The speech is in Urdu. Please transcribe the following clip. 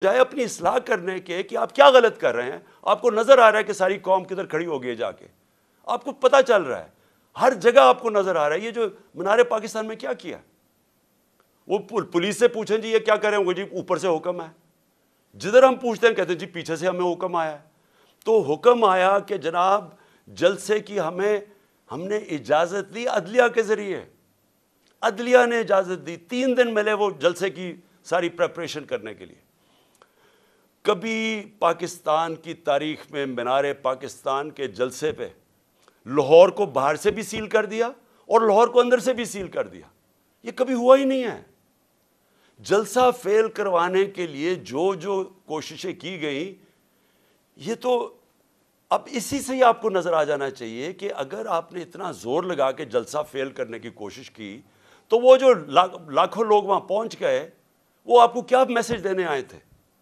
جائے اپنی اصلاح کرنے کے کہ آپ کیا غلط کر رہے ہیں. آپ کو نظر آ رہا ہے کہ ساری قوم کدھر کھڑی ہو گئی ہے جا کے, آپ کو پتہ چل رہا ہے, ہر جگہ آپ کو نظر آ رہا ہے. یہ جو منار پاکستان میں کیا وہ پولیس سے پوچھیں جی یہ کیا کریں گے, جی اوپر سے حکم ہے. جدھر ہم پوچھتے ہیں کہتے ہیں جی پیچھے سے ہمیں حکم آیا ہے. تو حکم آیا کہ جناب جلسے کی ہم نے اجازت لی عدلیہ کے ذریعے, عدلیہ نے اجازت دی. 3 دن ملے وہ جلسے کی ساری پریپریشن کرنے کے لیے. کبھی پاکستان کی تاریخ میں مینار پاکستان کے جلسے پہ لاہور کو باہر سے بھی سیل کر دیا اور لاہور کو اندر سے بھی سیل کر دیا. یہ کبھی ہوا ہی نہیں ہے. جلسہ فیل کروانے کے لیے جو کوششیں کی گئیں, یہ تو اب اسی سے ہی آپ کو نظر آ جانا چاہیے کہ اگر آپ نے اتنا زور لگا کے جلسہ فیل کرنے کی کوشش کی تو وہ جو لاکھوں لوگ وہاں پہنچ گئے وہ آپ کو کیا میسج دینے آئے تھے؟